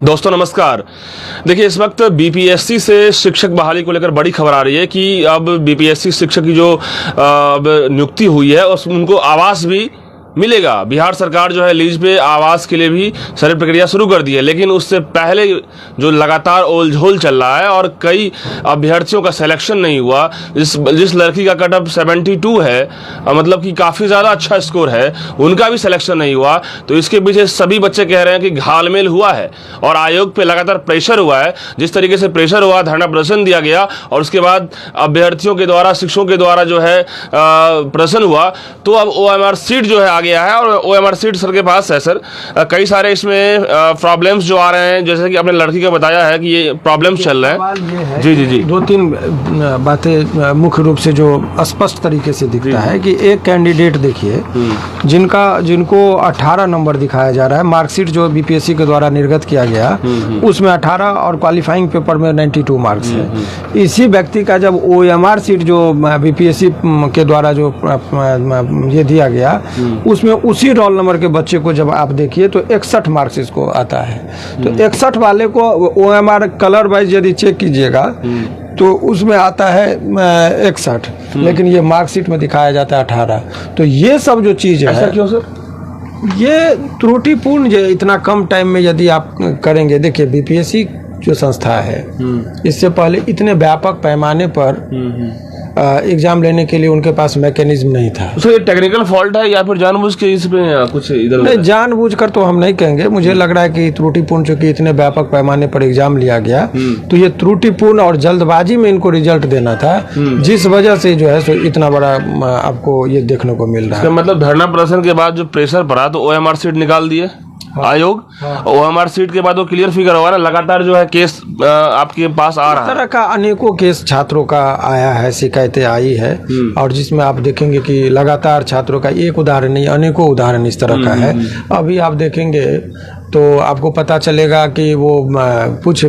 दोस्तों नमस्कार। देखिए, इस वक्त बीपीएससी से शिक्षक बहाली को लेकर बड़ी खबर आ रही है कि अब बीपीएससी शिक्षक की जो अब नियुक्ति हुई है उनको आवास भी मिलेगा। बिहार सरकार जो है लीज पे आवास के लिए भी सारी प्रक्रिया शुरू कर दी है, लेकिन उससे पहले जो लगातार ओलझोल चल रहा है और कई अभ्यर्थियों का सिलेक्शन नहीं हुआ। जिस लड़की का कट ऑफ 72 है, मतलब कि काफ़ी ज़्यादा अच्छा स्कोर है, उनका भी सिलेक्शन नहीं हुआ। तो इसके पीछे सभी बच्चे कह रहे हैं कि घालमेल हुआ है और आयोग पे लगातार प्रेशर हुआ है। जिस तरीके से प्रेशर हुआ, धरना प्रदर्शन दिया गया और उसके बाद अभ्यर्थियों के द्वारा, शिक्षकों के द्वारा जो है प्रदर्शन हुआ, तो अब OMR सीट जो है गया है और OMR सीट सर के पास है। सर, कई सारे इसमें प्रॉब्लम्स जो आ रहे हैं, जैसे कि आपने लड़की का बताया है कि ये प्रॉब्लम्स चल रहे हैं। जी जी जी, दो तीन बातें मुख्य रूप से जो स्पष्ट तरीके से दिखता है कि एक कैंडिडेट देखिए जिनको 18 नंबर दिखाया जा रहा है, मार्कशीट जो बीपीएससी के द्वारा निर्गत किया गया उसमें 18 और क्वालिफाइंग पेपर में 92 मार्क्स है। इसी व्यक्ति का जब OMR सीट जो बीपीएससी के द्वारा जो ये दिया गया उसमें उसी रोल नंबर के बच्चे को जब आप देखिए तो 61 मार्क्स इसको आता है। तो 61 वाले को OMR कलर वाइज यदि चेक कीजिएगा तो उसमें आता है 61, लेकिन ये मार्कशीट में दिखाया जाता है 18। तो ये सब जो चीज़ है, ऐसा क्यों सर? ये त्रुटिपूर्ण इतना कम टाइम में यदि आप करेंगे। देखिए, बीपीएससी जो संस्था है इससे पहले इतने व्यापक पैमाने पर एग्जाम लेने के लिए उनके पास मैकेनिज्म नहीं था। तो ये टेक्निकल फॉल्ट है या फिर जानबूझ के इसमें कुछ इधर नहीं, जानबूझकर तो हम नहीं कहेंगे। मुझे लग रहा है कि त्रुटिपूर्ण, चूंकि इतने व्यापक पैमाने पर एग्जाम लिया गया तो ये त्रुटिपूर्ण और जल्दबाजी में इनको रिजल्ट देना था, जिस वजह से जो है सो इतना बड़ा आपको ये देखने को मिल रहा है। मतलब धरना प्रदर्शन के बाद जो प्रेशर पड़ा तो OMR सीट निकाल दिए आयोग। OMR सीट के बाद वो क्लियर फिगर हुआ ना, लगातार जो है केस आपके पास आ रहा है। इस तरह का अनेकों केस छात्रों का आया है, शिकायतें आई है, और जिसमें आप देखेंगे कि लगातार छात्रों का एक उदाहरण नहीं, अनेकों उदाहरण इस तरह का है। अभी आप देखेंगे तो आपको पता चलेगा कि वो कुछ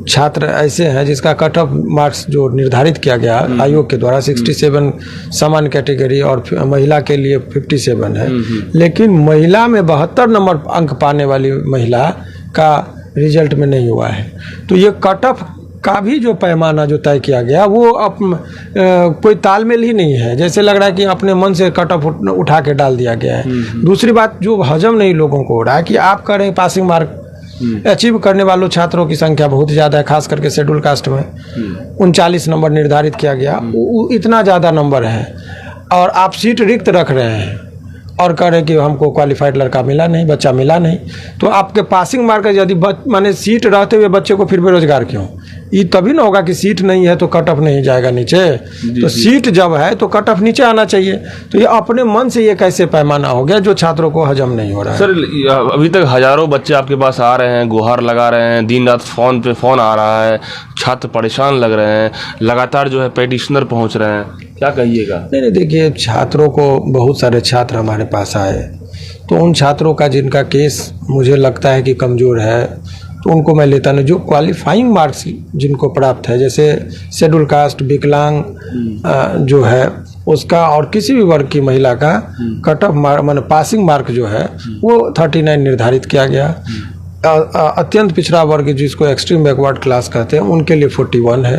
छात्र ऐसे हैं जिसका कट ऑफ मार्क्स जो निर्धारित किया गया आयोग के द्वारा 67 सामान्य कैटेगरी और महिला के लिए 57 है, लेकिन महिला में 72 नंबर अंक पाने वाली महिला का रिजल्ट में नहीं हुआ है। तो ये कट ऑफ का भी जो पैमाना जो तय किया गया वो कोई तालमेल ही नहीं है। जैसे लग रहा है कि अपने मन से कट ऑफ उठा के डाल दिया गया है। दूसरी बात जो हजम नहीं लोगों को हो रहा है कि आप कह रहे हैं पासिंग मार्क अचीव करने वालों छात्रों की संख्या बहुत ज़्यादा है, खास करके शेड्यूल कास्ट में 39 नंबर निर्धारित किया गया, इतना ज़्यादा नंबर है, और आप सीट रिक्त रख रहे हैं और कह रहे हैं कि हमको क्वालिफाइड लड़का मिला नहीं, बच्चा मिला नहीं। तो आपके पासिंग मार्क यदि माने सीट रहते हुए बच्चे को फिर बेरोजगार क्यों? ये तभी ना होगा कि सीट नहीं है तो कट ऑफ नहीं जाएगा नीचे। तो सीट जब है तो कट ऑफ नीचे आना चाहिए। तो ये अपने मन से ये कैसे पैमाना हो गया जो छात्रों को हजम नहीं हो रहा है। सर, अभी तक हजारों बच्चे आपके पास आ रहे हैं, गुहार लगा रहे हैं, दिन रात फोन पे फोन आ रहा है, छात्र परेशान लग रहे हैं, लगातार जो है पेटिशनर पहुंच रहे हैं, क्या कहिएगा? नहीं, देखिए, छात्रों को बहुत सारे छात्र हमारे पास आए तो उन छात्रों का जिनका केस मुझे लगता है कि कमज़ोर है तो उनको मैं लेता नहीं। जो क्वालिफाइंग मार्क्स जिनको प्राप्त है, जैसे शेड्यूल कास्ट, विकलांग जो है उसका, और किसी भी वर्ग की महिला का कट ऑफ मार्क माने पासिंग मार्क जो है वो 39 निर्धारित किया गया। अत्यंत पिछड़ा वर्ग जिसको एक्सट्रीम बैकवर्ड क्लास कहते हैं उनके लिए 41 है,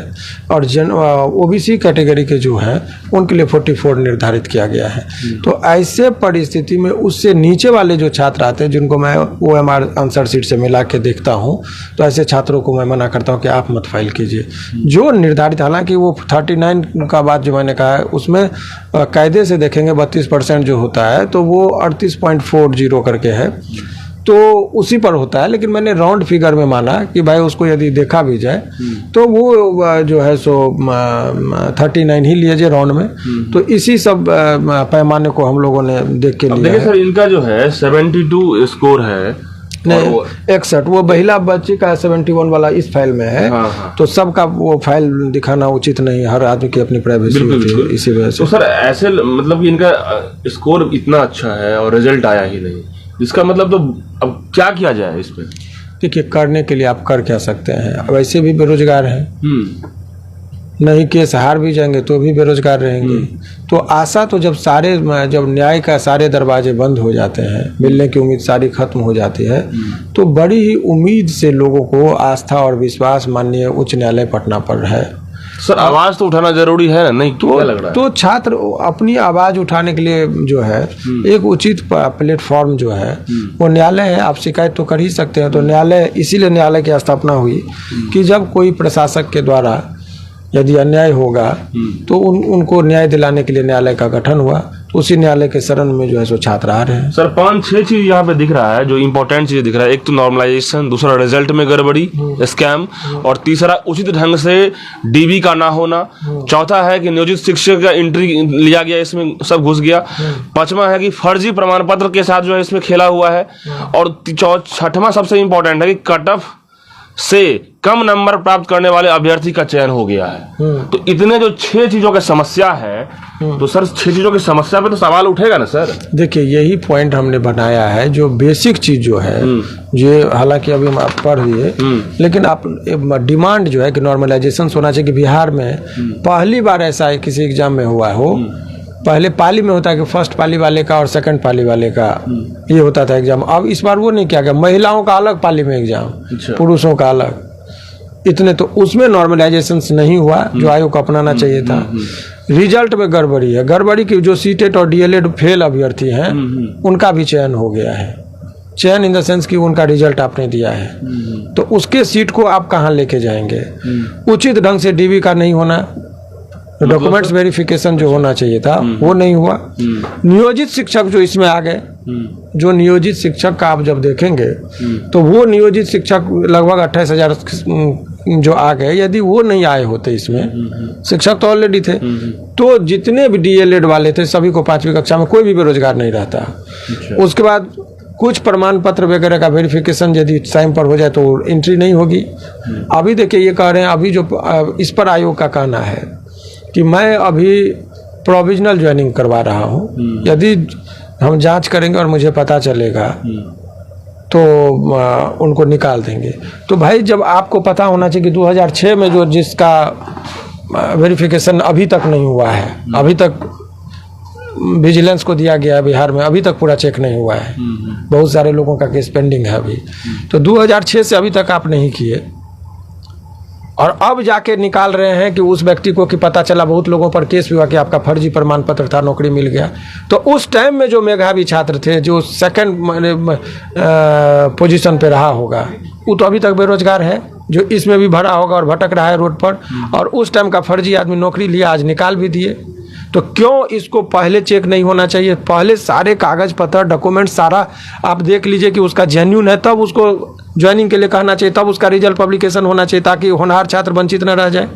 और OBC कैटेगरी के जो हैं उनके लिए 44 निर्धारित किया गया है। तो ऐसे परिस्थिति में उससे नीचे वाले जो छात्र आते हैं जिनको मैं OMR आंसर शीट से मिला के देखता हूं, तो ऐसे छात्रों को मैं मना करता हूं कि आप मत फाइल कीजिए। जो निर्धारित, हालांकि वो 39 का बात जो मैंने कहा है उसमें कायदे से देखेंगे 32% जो होता है तो वो 38.40 करके है, तो उसी पर होता है। लेकिन मैंने राउंड फिगर में माना कि भाई उसको यदि देखा भी जाए तो वो जो है सो 39 ही लीजिए राउंड में। तो इसी सब पैमाने को हम लोगों ने देख के लिया। देखिए सर, इनका जो है 72 स्कोर है, नहीं 61, वो महिला बच्ची का 71 वाला इस फाइल में है। तो सबका वो फाइल दिखाना उचित नहीं, हर आदमी की अपनी प्राइवेसी होती है, इसी वजह से। तो सर ऐसे मतलब कि इनका स्कोर इतना अच्छा है और रिजल्ट आया ही नहीं, इसका मतलब तो अब क्या किया जाए इस पे? देखिए, करने के लिए आप कर क्या सकते हैं, वैसे भी बेरोजगार हैं, नहीं केस हार भी जाएंगे तो भी बेरोजगार रहेंगे। तो आशा तो जब न्याय का सारे दरवाजे बंद हो जाते हैं, मिलने की उम्मीद सारी खत्म हो जाती है, तो बड़ी ही उम्मीद से लोगों को आस्था और विश्वास माननीय उच्च न्यायालय पटना पर है। सर आवाज तो उठाना जरूरी है ना, नहीं क्या लग रहा है? तो छात्र अपनी आवाज उठाने के लिए जो है एक उचित प्लेटफॉर्म जो है वो न्यायालय है। आप शिकायत तो कर ही सकते हैं। तो न्यायालय, इसीलिए न्यायालय की स्थापना हुई कि जब कोई प्रशासक के द्वारा यदि अन्याय होगा तो उनको न्याय दिलाने के लिए न्यायालय का गठन हुआ। तो उसी न्यायालय के शरण में जो है सो छात्र आ रहे हैं। सर 5-6 चीज यहाँ पे दिख रहा है जो इंपॉर्टेंट चीज दिख रहा है। एक तो नॉर्मलाइजेशन, दूसरा रिजल्ट में गड़बड़ी, स्कैम, और तीसरा उचित ढंग से डीबी का ना होना, चौथा है कि नियोजित शिक्षक का एंट्री लिया गया, इसमें सब घुस गया, पांचवा है कि फर्जी प्रमाण पत्र के साथ जो है इसमें खेला हुआ है, और छठवां सबसे इंपॉर्टेंट है कि कट ऑफ से कम नंबर प्राप्त करने वाले अभ्यर्थी का चयन हो गया है। तो इतने जो 6 चीजों की समस्या है, तो सर 6 चीजों की समस्या पे तो सवाल उठेगा ना सर। देखिए यही पॉइंट हमने बनाया है, जो बेसिक चीज जो है, ये हालांकि अभी हम आप पढ़ दिए, लेकिन आप डिमांड जो है कि नॉर्मलाइजेशन होना चाहिए। कि बिहार में पहली बार ऐसा है किसी एग्जाम में हुआ हो, पहले पाली में होता है कि फर्स्ट पाली वाले का और सेकंड पाली वाले का ये होता था एग्जाम। अब इस बार वो नहीं किया गया, महिलाओं का अलग पाली में एग्जाम, पुरुषों का अलग। इतने तो उसमें नॉर्मलाइजेशन नहीं हुआ जो आयोग को अपनाना चाहिए था। रिजल्ट में गड़बड़ी है, गड़बड़ी की जो सीटेट और डीएलएड फेल अभ्यर्थी हैं उनका भी चयन हो गया है। चयन इन द सेंस कि उनका रिजल्ट आपने दिया है, तो उसके सीट को आप कहाँ लेके जाएंगे? उचित ढंग से डीबी का नहीं होना, डॉक्यूमेंट्स वेरिफिकेशन जो होना चाहिए था वो नहीं हुआ। नियोजित शिक्षक जो इसमें आ गए, जो नियोजित शिक्षक का आप जब देखेंगे तो वो नियोजित शिक्षक लगभग 28,000 जो आ गए, यदि वो नहीं आए होते इसमें, शिक्षक तो ऑलरेडी थे, तो जितने भी डीएलएड वाले थे सभी को 5वीं कक्षा में कोई भी बेरोजगार नहीं रहता। उसके बाद कुछ प्रमाण पत्र वगैरह का वेरिफिकेशन यदि टाइम पर हो जाए तो एंट्री नहीं होगी। अभी देखिए ये कह रहे हैं, अभी जो इस पर आयोग का कहना है कि मैं अभी प्रोविजनल ज्वाइनिंग करवा रहा हूँ, यदि हम जांच करेंगे और मुझे पता चलेगा तो उनको निकाल देंगे। तो भाई जब आपको पता होना चाहिए कि 2006 में जो जिसका वेरिफिकेशन अभी तक नहीं हुआ है, अभी तक विजिलेंस को दिया गया है बिहार में, अभी तक पूरा चेक नहीं हुआ है, बहुत सारे लोगों का केस पेंडिंग है अभी, तो 2006 से अभी तक आप नहीं किए और अब जाके निकाल रहे हैं कि उस व्यक्ति को कि पता चला, बहुत लोगों पर केस भी हुआ कि आपका फर्जी प्रमाण पत्र था, नौकरी मिल गया। तो उस टाइम में जो मेधावी छात्र थे, जो सेकंड पोजीशन पे रहा होगा, वो तो अभी तक बेरोजगार है, जो इसमें भी भरा होगा और भटक रहा है रोड पर, और उस टाइम का फर्जी आदमी नौकरी लिया, आज निकाल भी दिए। तो क्यों इसको पहले चेक नहीं होना चाहिए? पहले सारे कागज पत्र डॉक्यूमेंट सारा आप देख लीजिए कि उसका जेन्युइन है, तब उसको ज्वाइनिंग के लिए कहना चाहिए, तब उसका रिजल्ट पब्लिकेशन होना चाहिए, ताकि होनहार छात्र वंचित न रह जाए।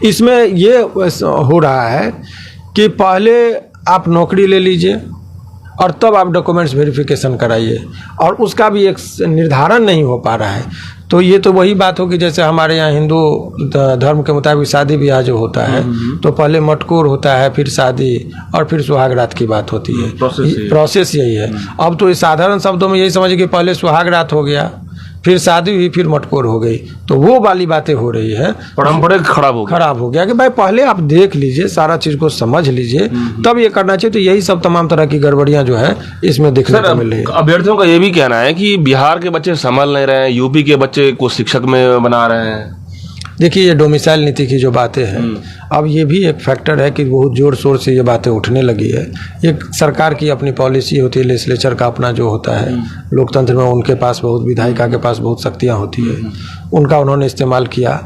इसमें ये हो रहा है कि पहले आप नौकरी ले लीजिए और तब आप डॉक्यूमेंट्स वेरिफिकेशन कराइए, और उसका भी एक निर्धारण नहीं हो पा रहा है। तो ये तो वही बात होगी जैसे हमारे यहाँ हिंदू धर्म के मुताबिक शादी ब्याह जो होता है, तो पहले मटकोर होता है, फिर शादी, और फिर सुहागरात की बात होती है। प्रोसेस यही है। अब तो इस साधारण शब्दों में यही समझिए कि पहले सुहागरात हो गया, फिर शादी हुई, फिर मटकोर हो गई, तो वो वाली बातें हो रही है। परंपरा खराब हो गया कि भाई पहले आप देख लीजिए, सारा चीज को समझ लीजिए, तब ये करना चाहिए। तो यही सब तमाम तरह की गड़बड़ियां जो है इसमें देखने को मिल रही है। अभ्यर्थियों का ये भी कहना है कि बिहार के बच्चे संभल नहीं रहे हैं, यूपी के बच्चे को शिक्षक में बना रहे हैं। देखिए ये डोमिसाइल नीति की जो बातें हैं, अब ये भी एक फैक्टर है कि बहुत जोर शोर से ये बातें उठने लगी है। ये सरकार की अपनी पॉलिसी होती है, लेजिस्लेचर का अपना जो होता है, लोकतंत्र में उनके पास बहुत, विधायिका के पास बहुत शक्तियाँ होती है, उनका उन्होंने इस्तेमाल किया।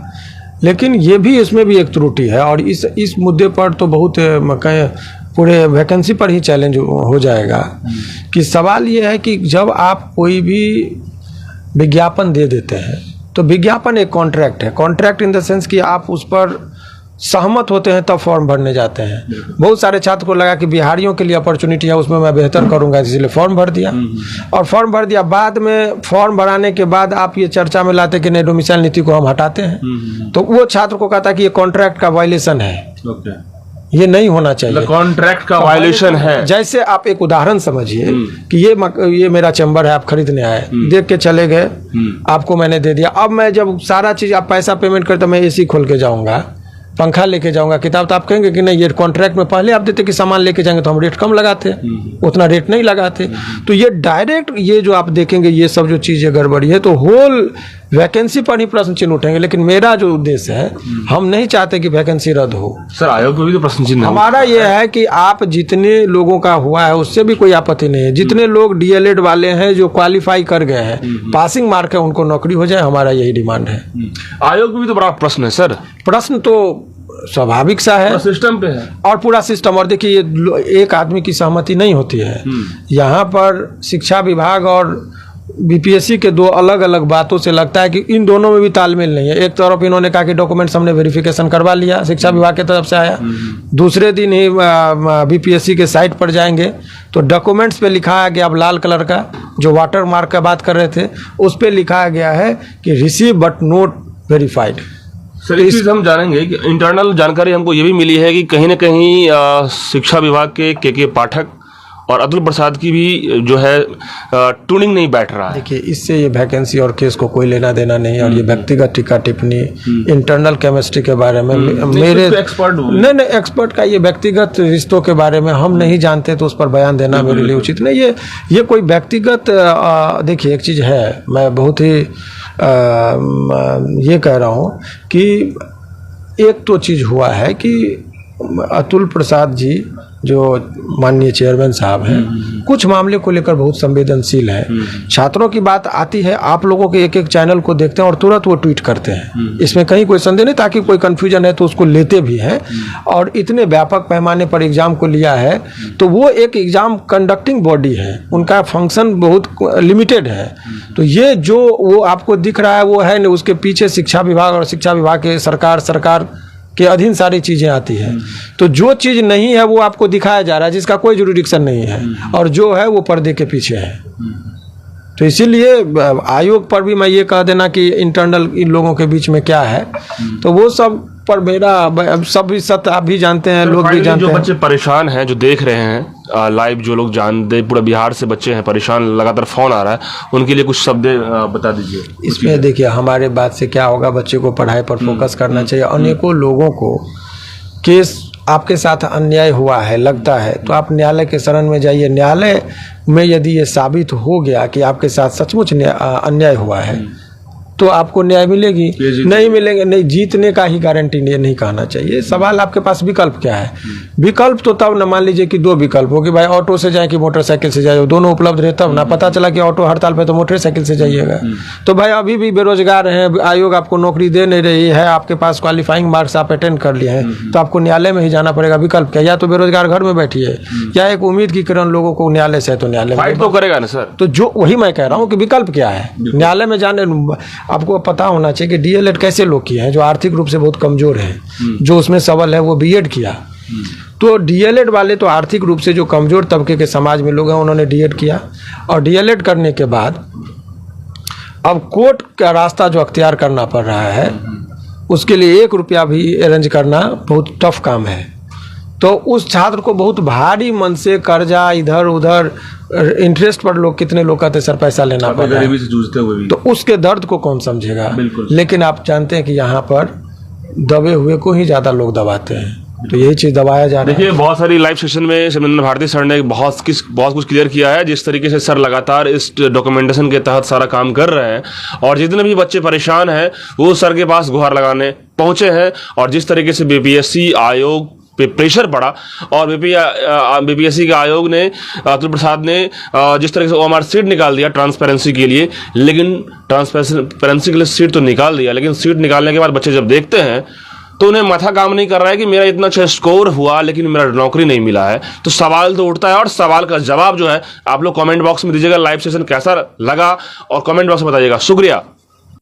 लेकिन ये भी, इसमें भी एक त्रुटि है, और इस मुद्दे पर तो बहुत कहें पूरे वैकेंसी पर ही चैलेंज हो जाएगा। कि सवाल ये है कि जब आप कोई भी विज्ञापन दे देते हैं, तो विज्ञापन एक कॉन्ट्रैक्ट है। कॉन्ट्रैक्ट इन द सेंस कि आप उस पर सहमत होते हैं तब फॉर्म भरने जाते हैं। बहुत सारे छात्र को लगा कि बिहारियों के लिए अपॉर्चुनिटी है, उसमें मैं बेहतर करूंगा, इसलिए फॉर्म भर दिया, और फॉर्म भर दिया। बाद में फॉर्म भराने के बाद आप ये चर्चा में लाते कि नहीं, डोमिसाइल नीति को हम हटाते हैं, तो वो छात्र को कहता कि ये कॉन्ट्रैक्ट का वायलेशन है, ये नहीं होना चाहिए, कॉन्ट्रैक्ट का वायलेशन है। जैसे आप एक उदाहरण समझिए कि ये मेरा चैम्बर है, आप खरीदने आए, देख के चले गए, आपको मैंने दे दिया। अब मैं जब सारा चीज आप पैसा पेमेंट करते, मैं एसी खोल के जाऊंगा, पंखा लेके जाऊंगा किताब, तो आप कहेंगे कि नहीं, ये कॉन्ट्रैक्ट में पहले आप देते कि सामान लेके जाएंगे तो हम रेट कम लगाते, उतना रेट नहीं लगाते। तो ये डायरेक्ट ये जो आप देखेंगे ये सब जो चीज़ें गड़बड़ी है, तो होल वैकेंसी पर ही प्रश्न चिन्ह उठेंगे। लेकिन मेरा जो उद्देश्य है, हम नहीं चाहते कि वैकेंसी रद्द हो। सर आयोग में भी तो प्रश्न चिन्ह हमारा ये है कि आप जितने लोगों का हुआ है उससे भी कोई आपत्ति नहीं है, जितने लोग डीएलएड वाले हैं जो क्वालिफाई कर गए हैं, पासिंग मार्क है, उनको नौकरी हो जाए, हमारा यही डिमांड है। आयोग में भी तो बड़ा प्रश्न है सर। प्रश्न तो स्वाभाविक सा है, सिस्टम पे है और पूरा सिस्टम। और देखिए ये एक आदमी की सहमति नहीं होती है। यहाँ पर शिक्षा विभाग और बीपीएससी के दो अलग अलग बातों से लगता है कि इन दोनों में भी तालमेल नहीं है। एक तरफ इन्होंने कहा कि डॉक्यूमेंट्स हमने वेरिफिकेशन करवा लिया, शिक्षा विभाग की तरफ से आया, दूसरे दिन ही बीपीएससी के साइट पर जाएंगे तो डॉक्यूमेंट्स पे लिखा गया, अब लाल कलर का जो वाटर मार्क का बात कर रहे थे उस पे लिखा गया है कि receive but note verified. Sir इस चीज हम जानेंगे कि इंटरनल जानकारी हमको ये भी मिली है कि कहीं ना कहीं शिक्षा विभाग के पाठक और अतुल प्रसाद की भी जो है ट्यूनिंग नहीं बैठ रहा है। देखिए इससे ये वैकेंसी और केस को कोई लेना देना नहीं, और ये व्यक्तिगत टीका टिप्पणी इंटरनल केमिस्ट्री के बारे में मेरे नहीं एक्सपर्ट का ये व्यक्तिगत रिश्तों के बारे में हम नहीं जानते, तो उस पर बयान देना मेरे लिए उचित नहीं। ये कोई व्यक्तिगत देखिए एक चीज़ है, मैं बहुत ही ये कह रहा हूँ कि एक तो चीज़ हुआ है कि अतुल प्रसाद जी जो माननीय चेयरमैन साहब हैं, कुछ मामले को लेकर बहुत संवेदनशील हैं। छात्रों की बात आती है, आप लोगों के एक एक चैनल को देखते हैं और तुरंत वो ट्वीट करते हैं, इसमें कहीं कोई संदेह नहीं, ताकि कोई कंफ्यूजन है तो उसको लेते भी हैं। और इतने व्यापक पैमाने पर एग्जाम को लिया है, तो वो एक एग्जाम कंडक्टिंग बॉडी है, उनका फंक्शन बहुत लिमिटेड है। तो ये जो वो आपको दिख रहा है वो है नहीं, उसके पीछे शिक्षा विभाग और शिक्षा विभाग के सरकार के अधीन सारी चीज़ें आती हैं। तो जो चीज़ नहीं है वो आपको दिखाया जा रहा है, जिसका कोई जुरिडिक्शन नहीं है, और जो है वो पर्दे के पीछे है। तो इसीलिए आयोग पर भी मैं ये कह देना कि इंटरनल इन लोगों के बीच में क्या है, तो वो सब पर मेरा सब सत्य आप भी जानते हैं, लोग भी जानते हैं। जो बच्चे परेशान हैं, जो देख रहे हैं लाइव, जो लोग जानते, पूरा बिहार से बच्चे हैं परेशान, लगातार फोन आ रहा है, उनके लिए कुछ शब्द बता दीजिए। इसमें देखिए हमारे बात से क्या होगा, बच्चे को पढ़ाई पर फोकस करना चाहिए। अनेकों लोगों को केस आपके साथ अन्याय हुआ है लगता है तो आप न्यायालय के शरण में जाइए। न्यायालय में यदि ये साबित हो गया कि आपके साथ सचमुच अन्याय हुआ है तो आपको न्याय मिलेगी, नहीं मिलेंगे नहीं, जीतने का ही गारंटी नहीं कहना चाहिए। सवाल आपके पास विकल्प क्या है? विकल्प तो तब न, मान लीजिए कि दो विकल्प हो कि भाई ऑटो से जाए कि मोटरसाइकिल से जाए, दोनों उपलब्ध रहे तब ना। पता चला कि ऑटो हड़ताल पे तो मोटरसाइकिल से जाइएगा, तो भाई अभी भी बेरोजगार हैं, आयोग आपको नौकरी दे नहीं रही है, आपके पास क्वालिफाइंग मार्क्स आप अटेंड कर लिए हैं, तो आपको न्यायालय में ही जाना पड़ेगा। विकल्प क्या? या तो बेरोजगार घर में बैठिए, या एक उम्मीद की किरण लोगों को न्यायालय से है तो न्यायालय फाइट तो करेगा ना सर। तो जो वही मैं कह रहा हूँ कि विकल्प क्या है न्यायालय में जाने। आपको पता होना चाहिए कि डीएलएड कैसे लोग किए हैं, जो आर्थिक रूप से बहुत कमजोर हैं, जो उसमें सबल है वो बीएड किया। तो डीएलएड वाले तो आर्थिक रूप से जो कमजोर तबके के समाज में लोग हैं, उन्होंने डीएड किया, और डीएलएड करने के बाद अब कोर्ट का रास्ता जो अख्तियार करना पड़ रहा है, उसके लिए 1 रुपया भी अरेंज करना बहुत टफ काम है। तो उस छात्र को बहुत भारी मन से कर्जा इधर उधर, इंटरेस्ट पर लोग कितने लोग कहते सर पैसा लेना पड़ रहा है, जूझते हुए भी, तो उसके दर्द को कौन समझेगा। लेकिन आप जानते हैं कि यहाँ पर दबे हुए को ही ज़्यादा लोग दबाते हैं, तो यही चीज़ दबाया जा रहा है। देखिए बहुत सारी लाइव सेशन में शिवरंजन भारती सर ने बहुत कुछ क्लियर किया है, जिस तरीके से सर लगातार इस डॉक्यूमेंटेशन के तहत सारा काम कर रहे हैं, और जितने भी बच्चे परेशान हैं वो सर के पास गुहार लगाने पहुंचे हैं। और जिस तरीके से बीपीएससी आयोग पे प्रेशर पड़ा, और बीपीएससी के आयोग ने, अतुल प्रसाद ने जिस तरह से ओएमआर सीट निकाल दिया ट्रांसपेरेंसी के लिए, लेकिन ट्रांसपेरेंसी के लिए सीट तो निकाल दिया, लेकिन सीट निकालने के बाद बच्चे जब देखते हैं तो उन्हें माथा काम नहीं कर रहा है कि मेरा इतना अच्छा स्कोर हुआ लेकिन मेरा नौकरी नहीं मिला है। तो सवाल तो उठता है, और सवाल का जवाब जो है आप लोग कमेंट बॉक्स में दीजिएगा। लाइव सेशन कैसा लगा और कमेंट बॉक्स में बताइएगा। शुक्रिया।